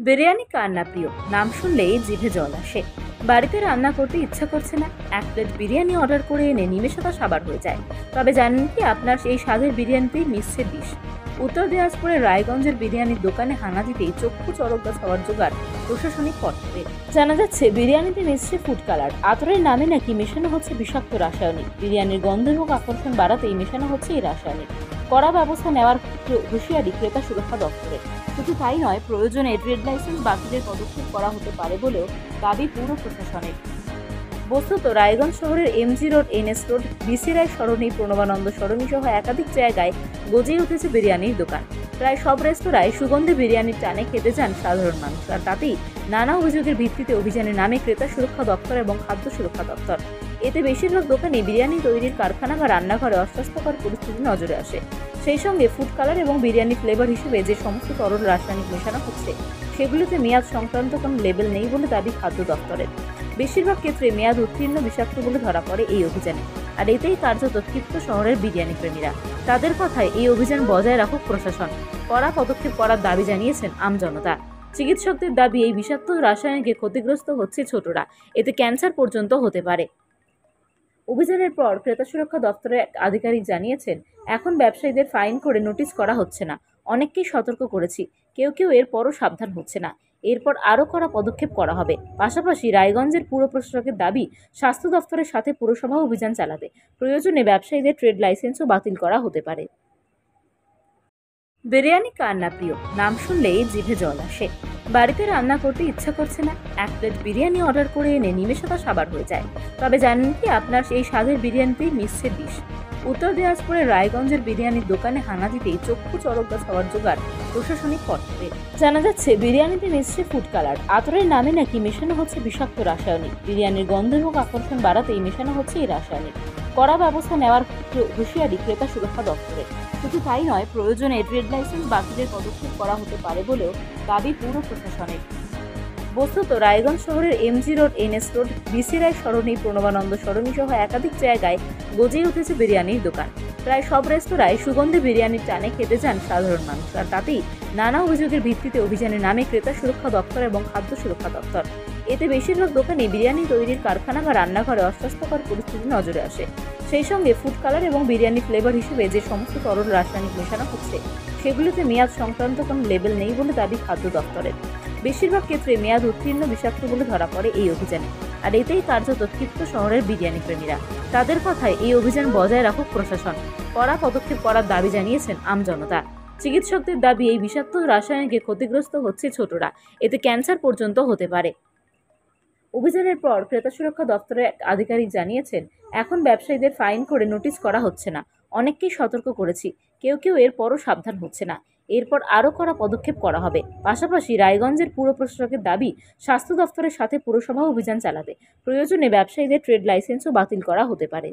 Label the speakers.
Speaker 1: বিরিয়ানি কার না প্রিয়? নাম শুনলেই জিভে জল আসে। বাড়িতে রান্না করতে ইচ্ছা করছে না, এক প্লেট বিরিয়ানি অর্ডার করে এনে নিমেষে তা সাবার হয়ে যায়। তবে জানেন কি, আপনার এই স্বাদের বিরিয়ানিতেই মিশছে বিষ। উত্তর দিনাজপুরের রায়গঞ্জের বিরিয়ানির দোকানে হানা দিতেই চক্ষু চড়কগাছ হওয়ার জোগাড় প্রশাসনিক পর্যায়ে। জানা যাচ্ছে বিরিয়ানিতে মিশছে ফুড কালার। আতরের নামে নাকি মেশানো হচ্ছে বিষাক্ত রাসায়নিক। বিরিয়ানির গন্ধ এবং আকর্ষণ বাড়াতেই মেশানো হচ্ছে এই রাসায়নিক। কড়া ব্যবস্থা নেওয়ার হুঁশিয়ারি ক্রেতা সুরক্ষা দপ্তরের। শুধু তাই নয়, প্রয়োজনে ট্রেড লাইসেন্স বাতিলের পদক্ষেপ করা হতে পারে বলেও দাবি পুর প্রশাসনের। বস্তুত রায়গঞ্জ শহরের MG road, NS road, BC Roy সরণি, প্রণবানন্দ সরণি সহ একাধিক জায়গায় গজিয়ে উঠেছে বিরিয়ানির দোকান। প্রায় সব রেস্তোরাঁয় সুগন্ধি বিরিয়ানির টানে খেতে যান সাধারণ মানুষ, আর তাতেই নানা অভিযোগের ভিত্তিতে অভিযানে নামে ক্রেতা সুরক্ষা দপ্তর এবং খাদ্য সুরক্ষা দপ্তর। এতে বেশিরভাগ দোকানে বিরিয়ানি তৈরির কারখানা বা রান্নাঘরে অস্বাস্থ্যকর পরিস্থিতি নজরে আসে। সেই সঙ্গে ফুড কালার এবং বিরিয়ানি ফ্লেভার হিসেবে যে সমস্ত তরল রাসায়নিক মেশানো হচ্ছে, সেগুলোতে মেয়াদ সংক্রান্ত কোনো লেবেল নেই বলে দাবি খাদ্য দপ্তরের। বেশিরভাগ ক্ষেত্রে মেয়াদ উত্তীর্ণ বিষাক্ত বলে ধরা পড়ে এই অভিযানে। আর এতেই কার্যত ক্ষিপ্ত শহরের বিরিয়ানি প্রেমীরা। তাদের কথায় এই অভিযান বজায় রাখুক প্রশাসন, কড়া পদক্ষেপ করার দাবি জানিয়েছেন আমজনতা। চিকিৎসকদের দাবি, এই বিষাক্ত রাসায়নিকে ক্ষতিগ্রস্ত হচ্ছে ছোটরা, এতে ক্যান্সার পর্যন্ত হতে পারে। অভিযানের পর ক্রেতা সুরক্ষা দপ্তরের এক আধিকারিক জানিয়েছেন, এখন ব্যবসায়ীদের ফাইন করে নোটিশ করা হচ্ছে না। অনেককেই সতর্ক করেছি, কেউ এরপরও সাবধান হচ্ছে না। এরপর আরও কড়া পদক্ষেপ করা হবে। পাশাপাশি রায়গঞ্জের পুর প্রশাসকের দাবি, স্বাস্থ্য দপ্তরের সাথে পুরসভা অভিযান চালাবে। প্রয়োজনে ব্যবসায়ীদের ট্রেড লাইসেন্সও বাতিল করা হতে পারে। বিরিয়ানি কার না প্রিয়? নাম শুনলেই জিভে জল আসে। বাড়িতে রান্না করতে ইচ্ছা করছে না, এক প্লেট বিরিয়ানি অর্ডার করে এনে নিমেষে তা সাবার হয়ে যায়। তবে জানেন কি, আপনার এই স্বাদের বিরিয়ানিতেই মিশছে বিষ। উত্তর দিনাজপুরের রায়গঞ্জের বিরিয়ানির দোকানে হানা দিতেই চক্ষু চড়কগাছ হওয়ার জোগাড় প্রশাসনিক পর্যায়ে। জানা যাচ্ছে বিরিয়ানিতে মিশছে ফুড কালার। আতরের নামে নাকি মেশানো হচ্ছে বিষাক্ত রাসায়নিক। বিরিয়ানির গন্ধ এবং আকর্ষণ বাড়াতেই মেশানো হচ্ছে এই রাসায়নিক। কড়া ব্যবস্থা নেওয়ার হুঁশিয়ারি ক্রেতা সুরক্ষা দপ্তরের। শুধু তাই নয়, প্রয়োজনে ট্রেড লাইসেন্স বাতিলের পদক্ষেপ করা হতে পারে বলেও দাবি পুর প্রশাসনের। বস্তুত রায়গঞ্জ শহরের MG road, NS road, BC Roy সরণি, প্রণবানন্দ সরণি সহ একাধিক জায়গায় গজিয়ে উঠেছে বিরিয়ানির দোকান। প্রায় সব রেস্তোরাঁয় সুগন্ধি বিরিয়ানির টানে খেতে যান সাধারণ মানুষ, আর তাতেই নানা অভিযোগের ভিত্তিতে অভিযানে নামে ক্রেতা সুরক্ষা দপ্তর এবং খাদ্য সুরক্ষা দপ্তর। এতে বেশিরভাগ দোকানে বিরিয়ানি তৈরির কারখানা বা রান্নাঘরে অস্বাস্থ্যকর পরিস্থিতি নজরে আসে। সেই সঙ্গে ফুড কালার এবং বিরিয়ানি ফ্লেভার হিসেবে যে সমস্ত তরল রাসায়নিক মেশানো হচ্ছে, সেগুলিতে মেয়াদ সংক্রান্ত কোনো লেবেল নেই বলে দাবি খাদ্য দপ্তরের। বেশিরভাগ ক্ষেত্রে মেয়াদ উত্তীর্ণ বিষাক্ত বলে ধরা পড়ে এই অভিযানে। আর এতেই কার্যত ক্ষিপ্ত শহরের বিরিয়ানি প্রেমীরা। তাদের কথায় এই অভিযান বজায় রাখুক প্রশাসন, কড়া পদক্ষেপ করার দাবি জানিয়েছেন আমজনতা। চিকিৎসকদের দাবি, এই বিষাক্ত রাসায়নিকে ক্ষতিগ্রস্ত হচ্ছে ছোটরা, এতে ক্যান্সার পর্যন্ত হতে পারে। অভিযানের পর ক্রেতা সুরক্ষা দপ্তরের এক আধিকারিক জানিয়েছেন, এখন ব্যবসায়ীদের ফাইন করে নোটিশ করা হচ্ছে না। অনেককেই সতর্ক করেছি, কেউ এরপরও সাবধান হচ্ছে না। এরপর আরও কড়া পদক্ষেপ করা হবে। পাশাপাশি রায়গঞ্জের পুর প্রশাসকের দাবি, স্বাস্থ্য দপ্তরের সাথে পুরসভা অভিযান চালাবে। প্রয়োজনে ব্যবসায়ীদের ট্রেড লাইসেন্সও বাতিল করা হতে পারে।